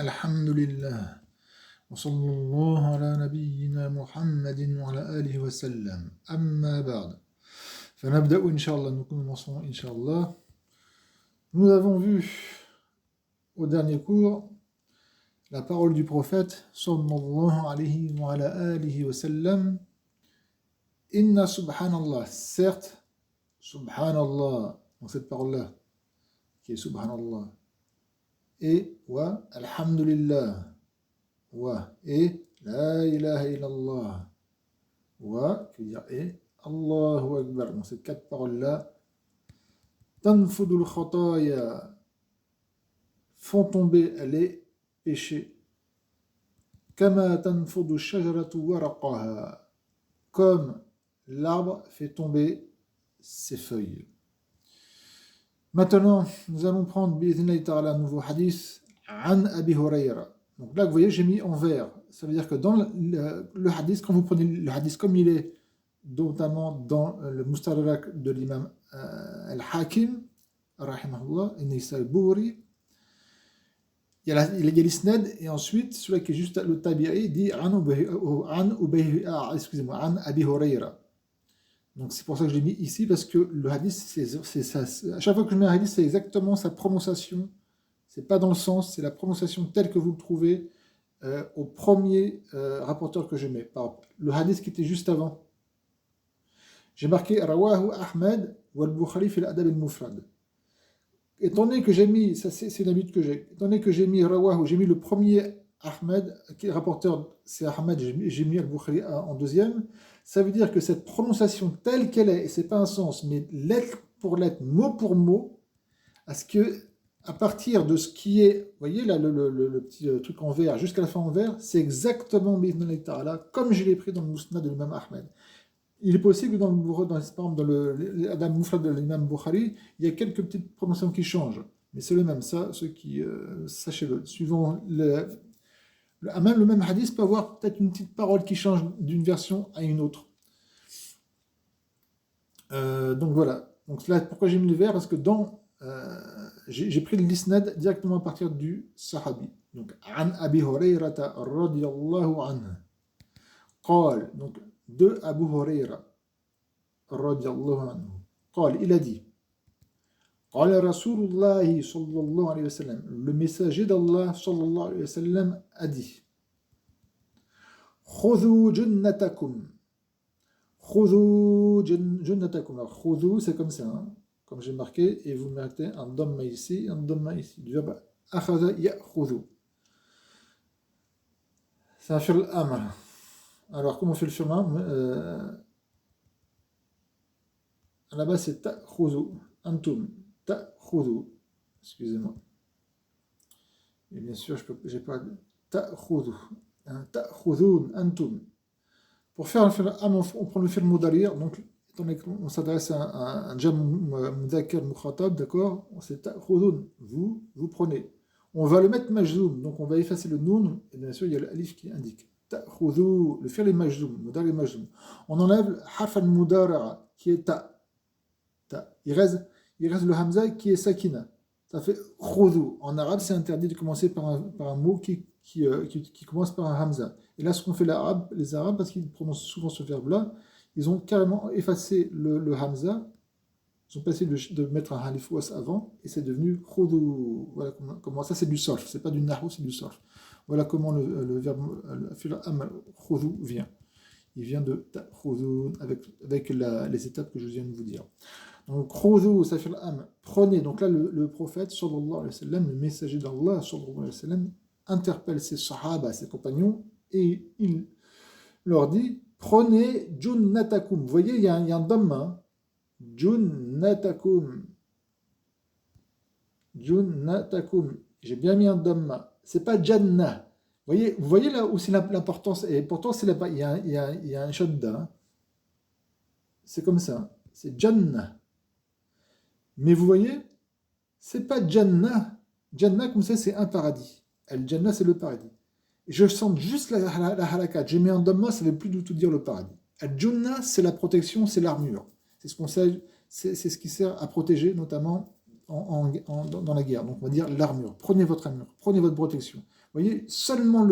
Alhamdulillah. Wa sallallahu ala nabiyyina Muhammadin wa ala alihi wa sallam. Amma ba'd. فنبدأ إن شاء الله. Nous commençons إن شاء الله. Nous avons vu au dernier cours la parole du prophète sallallahu alayhi wa ala alihi wa sallam. Inna subhanallah. Certes, subhanallah. Donc cette parole-là qui est subhanallah. Et wa alhamdulillah. Wa et la ilaha illallah. Wa qui veut dire et Allahu akbar. Donc ces quatre paroles-là tanfudul khataya font tomber les péchés. Kama tanfudu shajaratu waraqaha, comme l'arbre fait tomber ses feuilles. Maintenant, nous allons prendre bi'idhnillahi ta'ala un nouveau hadith an Abi Hurayra. Donc là, vous voyez, j'ai mis en vert. Ça veut dire que dans le hadith, quand vous prenez le hadith comme il est, notamment dans le Mustadrak de l'imam Al-Hakim, rahimahullah, An-Naysaburi, il y a l'isnad, et ensuite, celui qui est juste le tabi'i dit an Abi Hurayra. Donc c'est pour ça que je l'ai mis ici, parce que le hadith, c'est ça. À chaque fois que je mets un hadith, c'est exactement sa prononciation. C'est pas dans le sens, c'est la prononciation telle que vous le trouvez au premier rapporteur que je mets. Par le hadith qui était juste avant. J'ai marqué Rawahu Ahmed wal Bukhari fil Adab al-Mufrad. Étant donné que j'ai mis, ça c'est une habitude que j'ai, étant donné que j'ai mis Rawahu, j'ai mis le premier Ahmed, qui est rapporteur, c'est Ahmed, j'ai mis al-Bukhari en deuxième. Ça veut dire que cette prononciation telle qu'elle est, et c'est pas un sens, mais lettre pour lettre, mot pour mot, à ce que, à partir de ce qui est, vous voyez là, le petit truc en vert, jusqu'à la fin en vert, c'est exactement bi'idhnillahi ta'ala, comme je l'ai pris dans le Musnad de l'imam Ahmed. Il est possible que dans le Adab Mufrad de l'imam Bukhari, il y a quelques petites prononciations qui changent, mais c'est le même, ça, ceux qui, sachez-le, suivant même le même hadith peut avoir peut-être une petite parole qui change d'une version à une autre. Donc voilà. Donc là, pourquoi j'ai mis le vert? Parce que j'ai pris le l'isnad directement à partir du sahabi. Donc, an Abi Hurayrata radiyallahu anhu. Qal, donc de Abu Hurayra radiyallahu anhu. Qal, il a dit. Qala Rasulullah sallallahu alayhi wa sallam. Le messager d'Allah sallallahu alayhi wa sallam a dit. Khudhu jannatakum. Khudhu jannatakum. Alors, khudhu, c'est comme ça, hein, comme j'ai marqué, et vous mettez un dhamma ici, un dhamma ici. Du verbe akhadha ya'khudhu. C'est un fi'l amr. Alors, comment on fait le fi'l amr? Là-bas, c'est ta'khudhu. Antum. Ta'khudhu. Excusez-moi. Et bien sûr, j'ai pas ta'khudhu. Ta'khudhun antum. Pour faire un fi'l amr, on prend le fi'l mudari', donc étant donné qu'on s'adresse à un jam mudhakkar mukhatab, d'accord, c'est ta'khudhun, vous prenez. On va le mettre majzoum, donc on va effacer le noun, et bien sûr il y a l'alif qui indique. Ta'khudhu, le fi'l est majzoum, mudari' majzoum. On enlève le harf al-mudara'a, qui est ta. Il reste le hamza qui est sakina. Ça fait khudhu. En arabe, c'est interdit de commencer par un mot qui commence par un hamza. Et là, ce qu'ont fait les arabes, parce qu'ils prononcent souvent ce verbe-là, ils ont carrément effacé le hamza, ils ont passé de mettre un halif was avant, et c'est devenu khudhu. Voilà comment ça, c'est du sarf, c'est pas du nahou, c'est du sarf. Voilà comment le verbe fi'l amr khudhu vient. Il vient de ta'khudhu avec les étapes que je viens de vous dire. Donc, khudhu, ça fait l'âme, prenez. Donc là, le prophète, sallallahu alayhi wa sallam, le messager d'Allah, sallallahu alayhi wa sallam, interpelle ses sahaba, ses compagnons, et il leur dit, prenez junnatakum. Vous voyez, il y a un dhamma, junnatakum. Junnatakum. J'ai bien mis un dhamma. C'est pas jannah. Vous voyez là où c'est l'importance, et pourtant, il y a un shadda. Hein. C'est comme ça. C'est jannah. Mais vous voyez, c'est pas Jannah. Jannah, comme ça, c'est un paradis. Al-Jannah, c'est le paradis. Et je sens juste la halakat. J'ai mis un dhamma, ça ne veut plus du tout dire le paradis. Al-Jannah, c'est la protection, c'est l'armure. C'est ce qui sert à protéger, notamment dans la guerre. Donc, on va dire l'armure. Prenez votre armure, prenez votre protection. voyez, seulement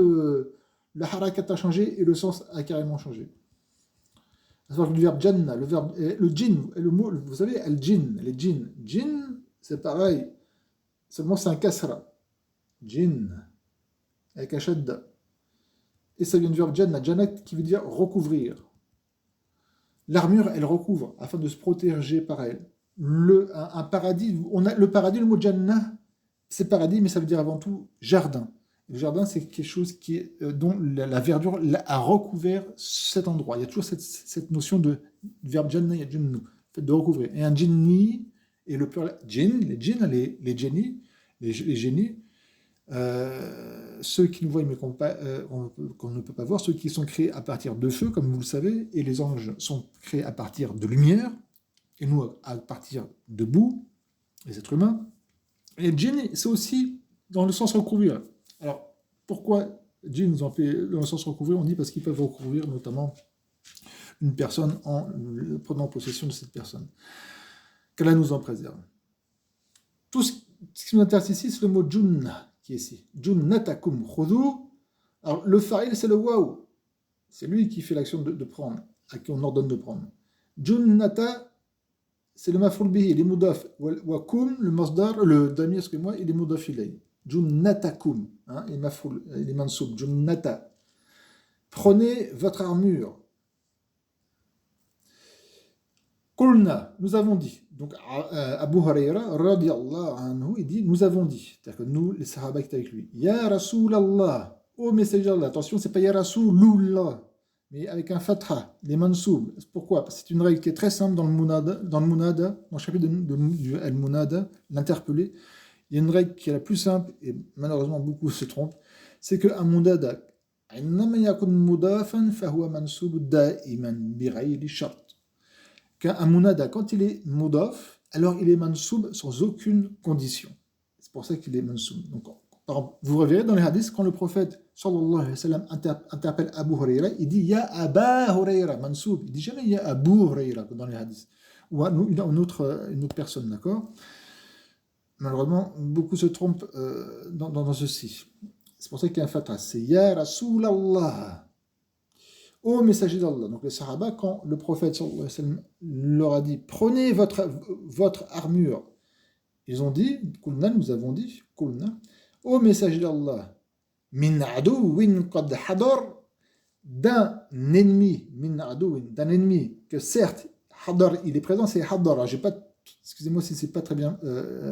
la harakat a changé et le sens a carrément changé. Le verbe janna, le djinn, le mot, vous savez, al-djinn, les djinns. Djinn, c'est pareil, seulement c'est un kasra. Djinn, avec un shadda. Et ça vient du verbe janna, janna qui veut dire recouvrir. L'armure, elle recouvre afin de se protéger par elle. Un paradis, le paradis, le mot jannah, c'est paradis, mais ça veut dire avant tout jardin. Le jardin, c'est quelque chose dont la verdure a recouvert cet endroit. Il y a toujours cette notion de verbe jannah, il y a jinnu, fait de recouvrir. Et un jinni, et le pluriel, djinn, les djinns, les génies, les génies, ceux qui nous voient mais qu'on ne peut pas voir, ceux qui sont créés à partir de feu, comme vous le savez, et les anges sont créés à partir de lumière, et nous à partir de boue, les êtres humains. Et les djinns, c'est aussi dans le sens recouvrir. Alors, pourquoi djinns ont fait dans le sens recouvrir? On dit parce qu'ils peuvent recouvrir notamment une personne en prenant possession de cette personne. Qu'Allah nous en préserve. Tout ce qui nous intéresse ici, c'est le mot junna qui est ici. Junnatakum khudhu. Alors, le fa'il, c'est le waouh. C'est lui qui fait l'action de prendre, à qui on ordonne de prendre. Junnata, c'est le maf'ul bihi, il est mudaf. Wa kum, le masdar, le damir, excusez-moi, il est mudaf ilay. Junnatakum, il est mansoub. Junnata. Prenez votre armure. Qulna, nous avons dit. Donc, Abu Huraira, radiyallahu anhu, il dit, nous avons dit. C'est-à-dire que nous, les sahaba qui étaient avec lui. Ya Rasulallah, ô messager d'Allah. Attention, c'est pas Ya Rasulullah, mais avec un fatha, les mansoub. Pourquoi? Parce que c'est une règle qui est très simple dans le munada, dans le chapitre du al-munada, l'interpellé. Il y a une règle qui est la plus simple, et malheureusement beaucoup se trompent, c'est qu'un munada, إنما يكون مضافا فهو منصوب دائما بغير شرط. Qu'un munada, quand il est mudaf, alors il est mansoub sans aucune condition. C'est pour ça qu'il est mansoub. Donc, vous reverrez dans les hadiths, quand le prophète sallallahu alayhi wa sallam interpelle Abu Huraira, il dit Ya Aba Huraira, mansoub. Il dit jamais Ya Abu Huraira dans les hadiths. Ou une autre personne, d'accord? Malheureusement, beaucoup se trompent dans ceci. C'est pour ça qu'il y a un fatha. C'est Ya Rasulallah. Ô messager d'Allah. Donc les Sahaba, quand le prophète sallallahu alayhi wa sallam leur a dit prenez votre armure, ils ont dit, Kulna, nous avons dit, Kulna, ô messager d'Allah, min aduwin qad hadar, d'un ennemi, min aduwin, d'un ennemi que certes, hadar, il est présent, c'est hadara. J'ai pas, excusez-moi si c'est pas très bien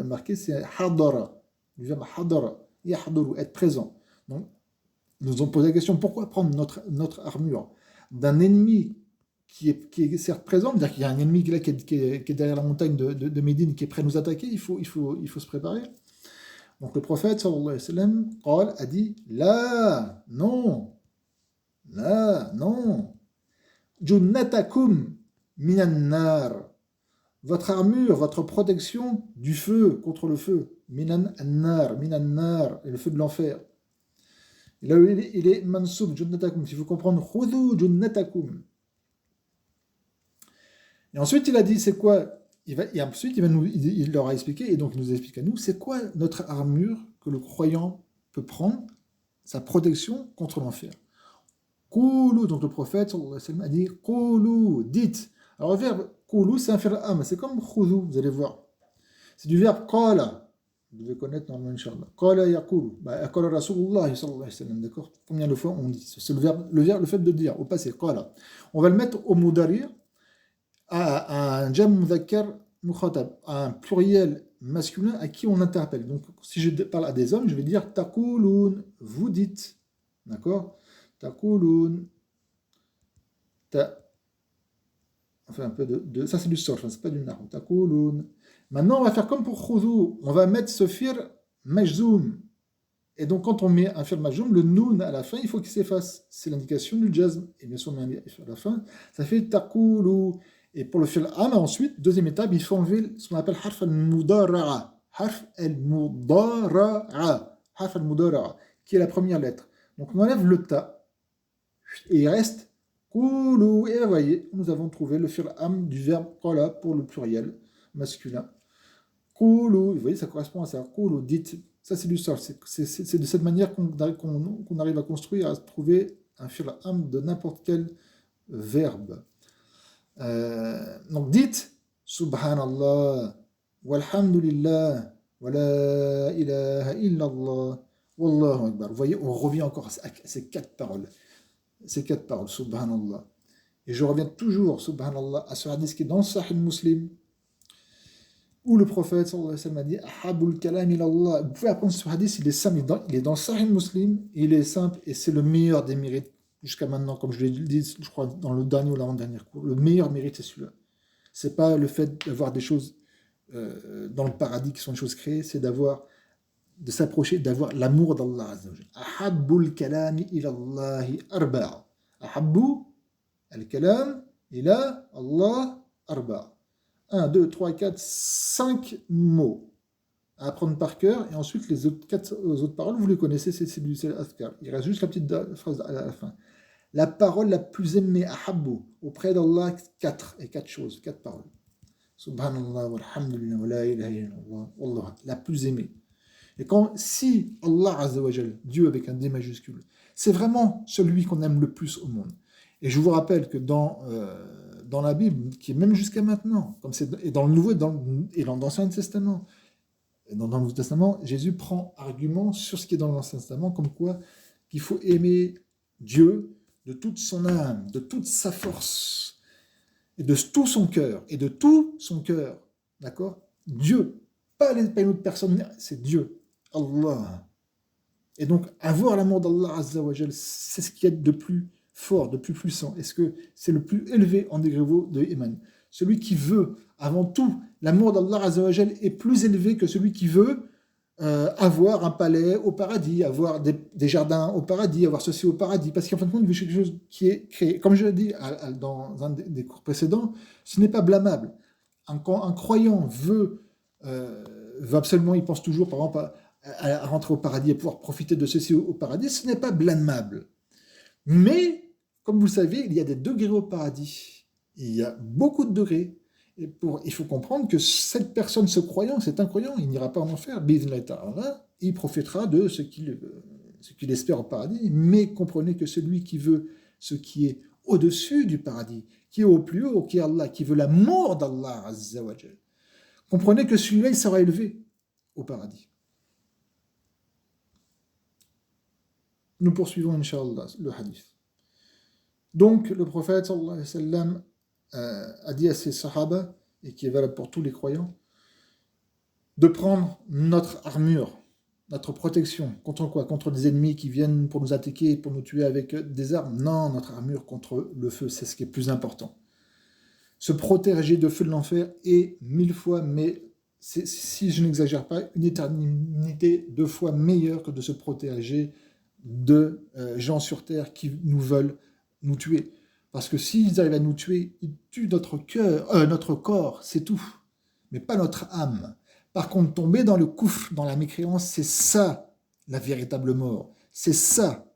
marqué, c'est hadara. Le verbe hadara, yahduru, être présent. Donc, nous nous ont posé la question, pourquoi prendre notre armure d'un ennemi qui est certes présent, c'est-à-dire qu'il y a un ennemi là, qui est derrière la montagne de Médine, qui est prêt à nous attaquer, il faut se préparer. Donc le prophète, sallallahu alayhi wa sallam, a dit, là, non, junnatakum minan nar, votre armure, votre protection du feu, contre le feu, minan nar, et le feu de l'enfer. Là, il est mansoub, junnatakum. Il faut comprendre, khudhu junnatakum. Et ensuite, il a dit, c'est quoi? Ensuite, il leur a expliqué, et donc il nous explique à nous, c'est quoi notre armure que le croyant peut prendre, sa protection contre l'enfer. Koulou, donc le prophète, sallallahu alayhi wa sallam, a dit, koulou, dites. Alors, le verbe koulou, c'est un fi'l, c'est comme khudhu, vous allez voir. C'est du verbe qala. Vous devez connaître normalement, Inch'Allah. Qala yaqulu. Qala Rasulullah sallallahu alayhi wa sallam. D'accord? Combien de fois on dit? C'est le fait de dire, au passé. Qala. On va le mettre au mudari, à un jam mudhakkar mukhatab, à un pluriel masculin à qui on interpelle. Donc, si je parle à des hommes, je vais dire taqulun. Vous dites. D'accord? Taqulun. Enfin, un peu de. Ça, c'est du sorf, c'est pas du nahu. Taqulun. Maintenant, on va faire comme pour khudhu. On va mettre ce fir majzoum. Et donc, quand on met un fir majzoum, le noun à la fin, il faut qu'il s'efface. C'est l'indication du jazm. Et bien sûr, on met un fir à la fin. Ça fait taqulu. Et pour le fil am, ensuite, deuxième étape, il faut enlever ce qu'on appelle harf al-mudara'a. Harf al-mudara'a. Harf al-mudara'a, qui est la première lettre. Donc, on enlève le ta. Et il reste qulu. Et vous voyez, nous avons trouvé le fil am du verbe qala pour le pluriel masculin. Qulu, vous voyez, ça correspond à ça. Qulu, dites. Ça, c'est du sol. C'est de cette manière qu'on arrive à construire, à trouver un fi'l amr de n'importe quel verbe. Donc dites Subhanallah, walhamdulillah, wa la ilaha illallah, wallahu akbar. Vous voyez, on revient encore à ces quatre paroles. Ces quatre paroles, Subhanallah. Et je reviens toujours, Subhanallah, à ce hadith qui est dans le Sahih Muslim, où le prophète sallallahu alayhi wa sallam a dit Ahabul kalam ilallah. Vous pouvez apprendre ce hadith, il est simple, il est dans le Sahih Muslim, il est simple et c'est le meilleur des mérites jusqu'à maintenant, comme je l'ai dit, je crois, dans le dernier ou l'avant-dernier cours. Le meilleur mérite, c'est celui-là. C'est pas le fait d'avoir des choses dans le paradis qui sont des choses créées, c'est de s'approcher, d'avoir l'amour d'Allah Azza wa Jalla. Ahabul kalami ilallahi arba'a. Ahabbu al-kalam ila Allah arba'a. 1, 2, 3, 4, 5 mots à apprendre par cœur, et ensuite les autres paroles, vous les connaissez, c'est l'azkar. Il reste juste la petite phrase à la fin. La parole la plus aimée, ahabbu, auprès d'Allah, 4 choses, 4 paroles. Subhanallah, walhamdulillah, wa la ilaha illallah, wallah, la plus aimée. Et si Allah Azza wa Jal, Dieu avec un D majuscule, c'est vraiment celui qu'on aime le plus au monde. Et je vous rappelle que dans la Bible, qui est même jusqu'à maintenant, comme et dans le Nouveau et dans l'Ancien Testament, dans le Nouveau Testament, Jésus prend argument sur ce qui est dans l'Ancien Testament, comme quoi qu'il faut aimer Dieu de toute son âme, de toute sa force, et de tout son cœur, d'accord? Dieu, pas une autre personne, c'est Dieu, Allah. Et donc, avoir l'amour d'Allah Azza wa Jal, c'est ce qui est de plus fort, de plus puissant. Est-ce que c'est le plus élevé en degré de Iman? Celui qui veut, avant tout, l'amour d'Allah Azza wa Jal est plus élevé que celui qui veut avoir un palais au paradis, avoir des jardins au paradis, avoir ceci au paradis, parce qu'en fin de compte, il veut quelque chose qui est créé. Comme je l'ai dit dans un des cours précédents, ce n'est pas blâmable. Un croyant veut absolument, il pense toujours, par exemple, à rentrer au paradis, à pouvoir profiter de ceci au paradis, ce n'est pas blâmable. Mais, comme vous le savez, il y a des degrés au paradis. Il y a beaucoup de degrés. Et il faut comprendre que cette personne, ce croyant, c'est un croyant, il n'ira pas en enfer. Il profitera de ce qu'il espère au paradis. Mais comprenez que celui qui veut ce qui est au-dessus du paradis, qui est au plus haut, qui est Allah, qui veut l'amour d'Allah Azza wa Jal, comprenez que celui-là, il sera élevé au paradis. Nous poursuivons, Inch'Allah, le hadith. Donc, le prophète, sallallahu alayhi wa sallam, a dit à ses sahaba, et qui est valable pour tous les croyants, de prendre notre armure, notre protection. Contre quoi? Contre des ennemis qui viennent pour nous attaquer, pour nous tuer avec des armes? Non, notre armure contre le feu, c'est ce qui est plus important. Se protéger de feu de l'enfer est 1000 fois, mais si je n'exagère pas, une éternité 2 fois meilleure que de se protéger de gens sur terre qui nous veulent nous tuer. Parce que s'ils arrivent à nous tuer, ils tuent notre corps, c'est tout, mais pas notre âme. Par contre, tomber dans le koufr, dans la mécréance, c'est ça la véritable mort. C'est ça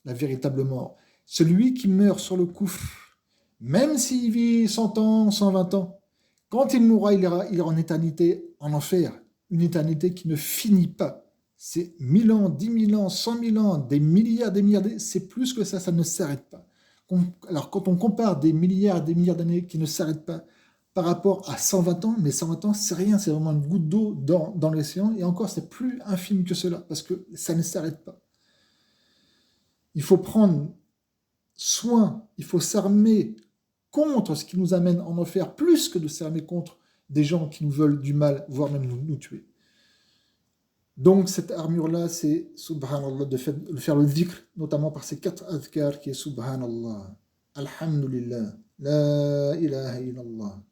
la véritable mort. Celui qui meurt sur le koufr, même s'il vit 100 ans, 120 ans, quand il mourra, il ira en éternité en enfer. Une éternité qui ne finit pas. C'est 1000 ans, 10 000 ans, 100 000 ans, des milliards, c'est plus que ça, ça ne s'arrête pas. Alors, quand on compare des milliards d'années qui ne s'arrêtent pas par rapport à 120 ans, mais 120 ans, c'est rien, c'est vraiment une goutte d'eau dans l'océan, et encore, c'est plus infime que cela, parce que ça ne s'arrête pas. Il faut prendre soin, il faut s'armer contre ce qui nous amène en enfer, plus que de s'armer contre des gens qui nous veulent du mal, voire même nous tuer. Donc cette armure-là, c'est Subhanallah, de faire le dhikr, notamment par ces 4 adhkar qui est Subhanallah, Alhamdulillah, La ilaha illallah,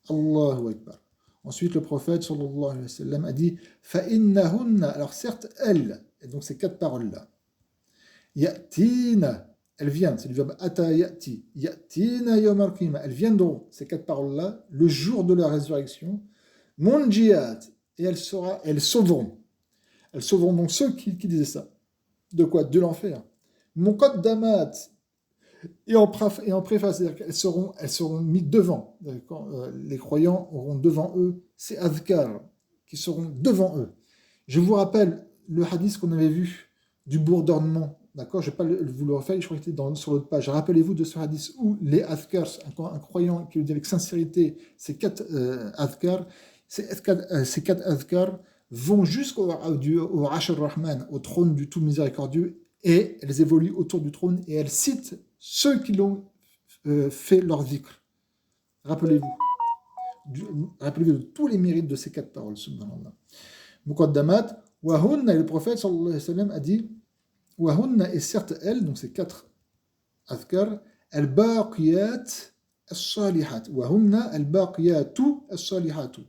Allahu Akbar. Ensuite, le prophète sallallahu alayhi wa sallam a dit Fa'innahunna, alors certes, elles, et donc ces 4 paroles-là, Ya'tina, elles viennent, c'est du verbe ata ya'ti, Ya'tina yawm al-qiyamah, elles viendront, ces 4 paroles-là, le jour de la résurrection, Munjiyat, et elles sauveront. Elles sauveront donc ceux qui disaient ça. De quoi? De l'enfer. Muqaddamat. Et en préface, c'est-à-dire qu'elles seront mises devant. Les croyants auront devant eux ces adhkar qui seront devant eux. Je vous rappelle le hadith qu'on avait vu du bourdonnement. D'accord? Je ne vais pas vous le refaire, je crois qu'il était sur l'autre page. Rappelez-vous de ce hadith où les adhkars, un croyant qui le dit avec sincérité, ces quatre adhkars, ces quatre adhkars vont jusqu'au au Arsh al-Rahman, au trône du tout miséricordieux, et elles évoluent autour du trône et elles citent ceux qui l'ont fait leur dhikr. Rappelez-vous. Rappelez-vous de tous les mérites de ces quatre paroles, subhanallah. Muqaddamat, wahunna, et le prophète sallallahu alayhi wa sallam a dit, wahunna, et certes elles, donc ces quatre adhkar, al-baqiyat as-salihat, wahunna al-baqiyatu as-salihatu.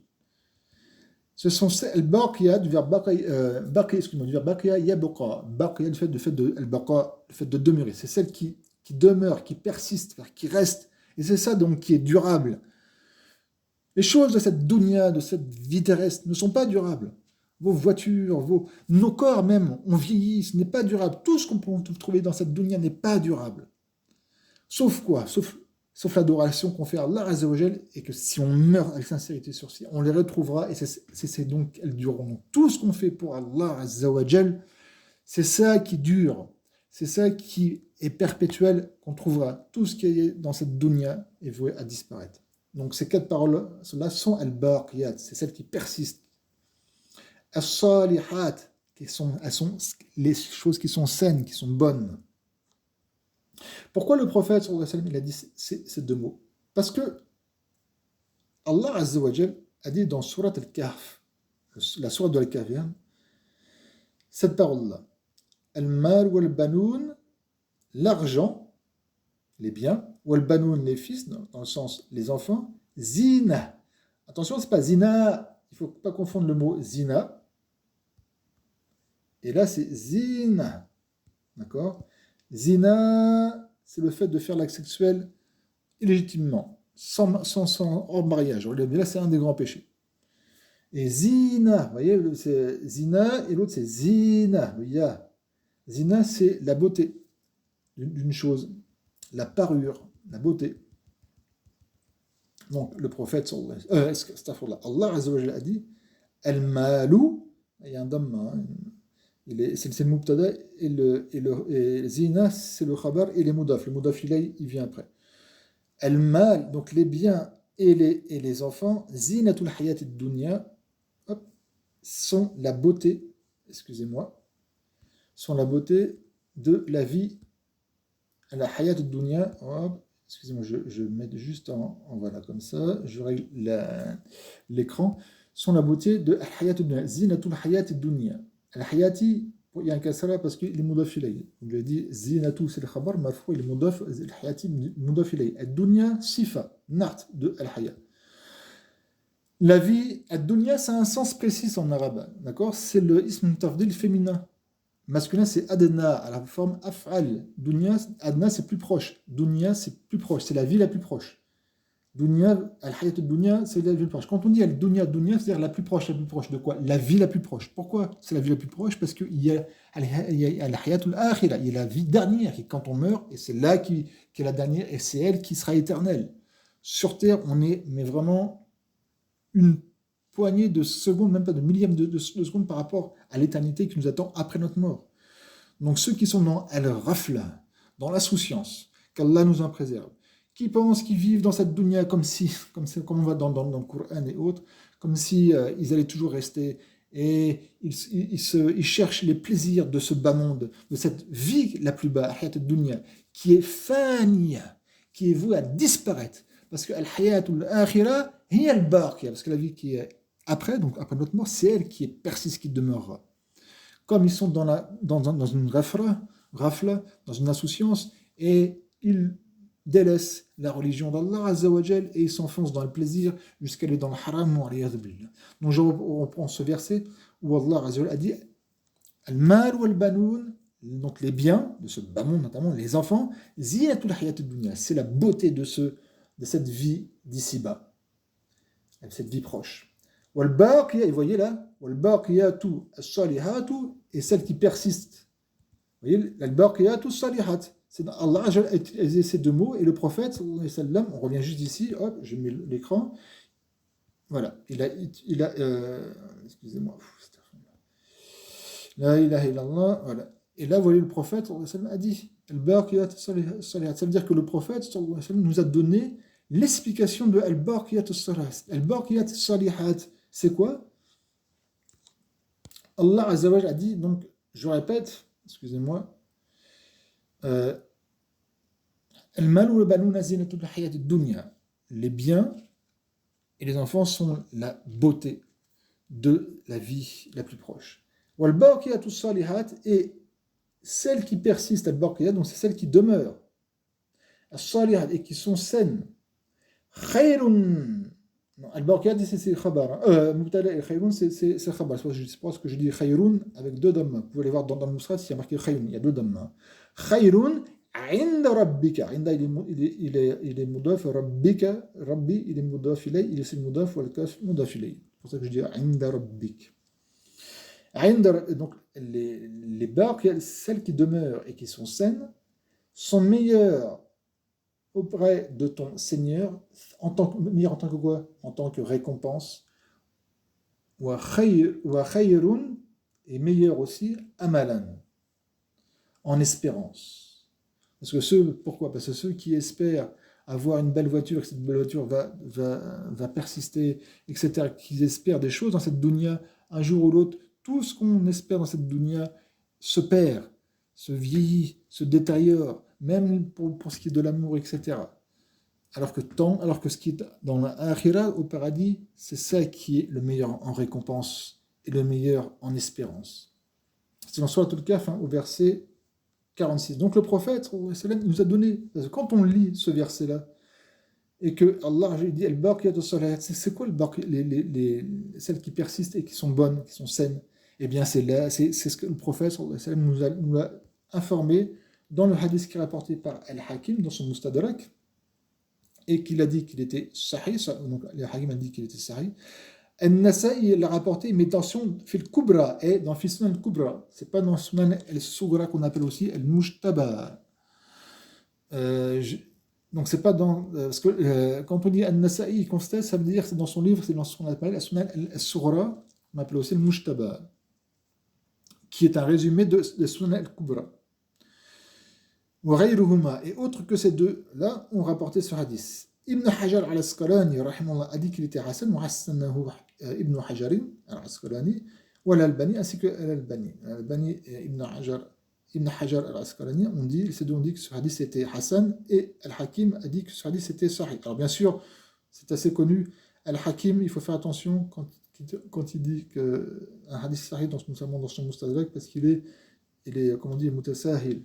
Ce sont ces al-baqiyat, du verbe du verbe baqiya, yabqa, baqiya, le fait de al-baqa, le fait de demeurer, c'est celle qui demeure, qui persiste, qui reste, et c'est ça donc qui est durable. Les choses de cette dunya, de cette vie terrestre, ne sont pas durables. Vos voitures, nos corps même, on vieillit, ce n'est pas durable. Tout ce qu'on peut trouver dans cette dunya n'est pas durable. Sauf quoi? Sauf l'adoration qu'on fait à Allah Azza wa Jal, et que si on meurt avec sincérité sur ci, on les retrouvera, et c'est donc elles dureront. Tout ce qu'on fait pour Allah Azza wa Jal, c'est ça qui dure. C'est ça qui est perpétuel, qu'on trouvera. Tout ce qui est dans cette dunya est voué à disparaître. Donc ces quatre paroles-là sont al-baqiyat, c'est celles qui persistent. As-salihat, elles sont les choses qui sont saines, qui sont bonnes. Pourquoi le prophète sallallahu alayhi wa sallam, il a dit ces deux mots? Parce que Allah Azza wa Jal a dit dans Surat al-Kahf, la sourate de al-Kahf, cette parole-là, al-mal wal-banoun, l'argent, les biens, wal-banoun, les fils, dans le sens les enfants, zina. Attention, c'est pas zina, il ne faut pas confondre le mot zina. Et là, c'est zina. D'accord? Zina, c'est le fait de faire l'acte sexuel illégitimement, sans hors mariage. Là, c'est un des grands péchés. Et zina, vous voyez, c'est zina, et l'autre, c'est zina, le ya. Zina, c'est la beauté d'une chose, la parure, la beauté. Donc, le prophète, Allah Azza wa Jalla a dit, al-malou, il y a un dhamma, c'est le mubtada, et zina, c'est le khabar, et les mudaf. Le mudaf ilay, il vient après. Al-mal, donc les biens et les enfants, zinatul hayat dunya, sont la beauté, sont la beauté de la vie, la hayat dunya, excusez-moi, je mets juste voilà, comme ça, je règle l'écran, sont la beauté de al-hayat dunya, zinatul hayat dunya. Al-hayati, il y a un kasra parce qu'il est mudaf ilay. Je l'ai dit, zinatu c'est le khabar, marfou, il est mudaf, al-hayati mudaf ilay. Al-dunya, sifa, nart de al-hayat. La vie, ad-dunya, c'est un sens précis en arabe, d'accord? C'est le ism tafdil féminin. Masculin, c'est adna, à la forme af'al. Dunya, adna, c'est plus proche. Dunya, c'est plus proche, c'est la vie la plus proche. Dunya, al-hayat ad-dunya, c'est la vie la plus proche. Quand on dit al-dunya, c'est-à-dire la plus proche de quoi? La vie la plus proche. Pourquoi c'est la vie la plus proche? Parce qu'il y a al-hayat al-akhira, il y a la vie dernière, qui quand on meurt, et c'est là qui est la dernière, et c'est elle qui sera éternelle. Sur Terre, on est, mais vraiment, une poignée de secondes, même pas de millièmes de secondes par rapport à l'éternité qui nous attend après notre mort. Donc ceux qui sont dans al-rafla, dans l'insouciance, qu'Allah nous en préserve, qui pensent qu'ils vivent dans cette dunya comme on va dans le Coran et autres, comme si ils allaient toujours rester, et ils cherchent les plaisirs de ce bas monde, de cette vie la plus bas, al-hayat ad-dunya, qui est fania, qui est vouée à disparaître. Parce que al-hayat al-akhira, hiya al-baqiya, parce que la vie qui est après, donc après notre mort, c'est elle qui persiste, qui demeurera. Comme ils sont dans une rafla, dans une insouciance, et ils délaissent la religion d'Allah Azza wa Jal, et ils s'enfoncent dans le plaisir jusqu'à aller dans le haram. Donc je reprends ce verset où Allah Azza wa Jal a dit al-mal wal banoun, donc les biens de ce bas monde, notamment les enfants, zinatul hayat ad-dunya, c'est la beauté de cette vie d'ici-bas, cette vie proche. Wal-baqiya, vous voyez là, wal-baqiyatu as-salihatu, et celle qui persiste. Vous voyez, al-baqiyatu as-salihat. C'est Allah a utilisé ces deux mots, et le prophète, sallallahu alayhi wa sallam, on revient juste ici, hop, je mets l'écran. Voilà, il a excusez-moi, La ilaha illallah, voilà. Et là, vous voyez, le prophète sallallahu alayhi wa sallam, a dit Al-Baqiyat as-Salihat. Ça veut dire que le prophète sallallahu alayhi wa sallam, nous a donné l'explication de Al-Baqiyat as-Salihat. Al-Baqiyat as-Salihat, c'est quoi? Allah Azza wa Jalla a dit, donc, je répète, excusez-moi, Al-Malu wal-Banuna zinatul hayat ad-dunya. Les biens et les enfants sont la beauté de la vie la plus proche. Wal-Baqiyat as-Salihat, et celles qui persistent, al-Baqiyat, donc c'est celles qui demeurent, as-Salihat, et qui sont saines. Khayrun. Al-Baqiyat, c'est khabar. Mubtada et khayrun, c'est khabar. C'est pour ça que je dis khayrun avec deux dhamma. Vous pouvez aller voir dans le Nusrat, il y a marqué khayrun, il y a deux dhamma. Khayrun, inda rabbika. Inda, il est mudaf, rabbika, rabbi, il est mudaf ilay, il est mudaf, wal kaf, mudaf ilay. C'est pour ça que je dis inda rabbik. Donc, les baqiyat, celles qui demeurent et qui sont saines, sont meilleures auprès de ton Seigneur, meilleur en tant que quoi? En tant que récompense. Wa khayrun, et meilleur aussi, amalan, en espérance. Parce que pourquoi? Parce que ceux qui espèrent avoir une belle voiture, que cette belle voiture va persister, etc., qui espèrent des choses dans cette dunya, un jour ou l'autre, tout ce qu'on espère dans cette dunya se perd, se vieillit, se détériore, même pour ce qui est de l'amour, etc. Alors que ce qui est dans l'akhira, au paradis, c'est ça qui est le meilleur en récompense et le meilleur en espérance. C'est dans Surat Al-Kahf, au verset 46. Donc le prophète nous a donné, parce que quand on lit ce verset-là, et que Allah dit Al-Baqiyat as-Salihat, c'est quoi celles qui persistent et qui sont bonnes, qui sont saines? Eh bien, c'est ce que le prophète nous a informé dans le hadith qui est rapporté par Al-Hakim dans son Mustadrak, et qu'il a dit qu'il était sahih, donc Al-Hakim a dit qu'il était sahih. Al-Nasa'i l'a rapporté, mais attention, fil kubra, et dans fil sunan al-kubra, c'est pas dans sunan al-sugra qu'on appelle aussi al-mujtaba. Donc c'est pas dans, parce que quand on dit Al-Nasa'i, il constate, ça veut dire c'est dans son livre, c'est dans ce qu'on appelle al-sunan al-sugra, on appelle aussi al-mujtaba, qui est un résumé de sunan al-kubra. Et autres que ces deux-là ont rapporté ce hadith. Ibn Hajar al-Asqalani a dit qu'il était Hassan, Muhassanahu Ibn Hajar al-Asqalani, ou al-Albani, ainsi que al-Albani. Al-Albani et Ibn Hajar al-Asqalani, ces deux ont dit que ce hadith était Hassan, et Al-Hakim a dit que ce hadith était Sahih. Alors bien sûr, c'est assez connu, Al-Hakim, il faut faire attention quand il dit qu'un hadith Sahih, notamment dans son Mustadrak, parce qu'il est, comme on dit, mutasahil.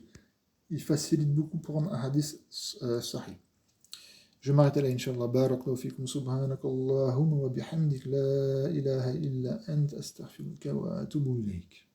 Il facilite beaucoup pour rendre un hadith sahih. Je m'arrête là, Inch'Allah. Barakallahu fikum. Subhanakallahumma wa bihamdik. La ilaha illa ant. Astaghfiruka wa atubu ilayk.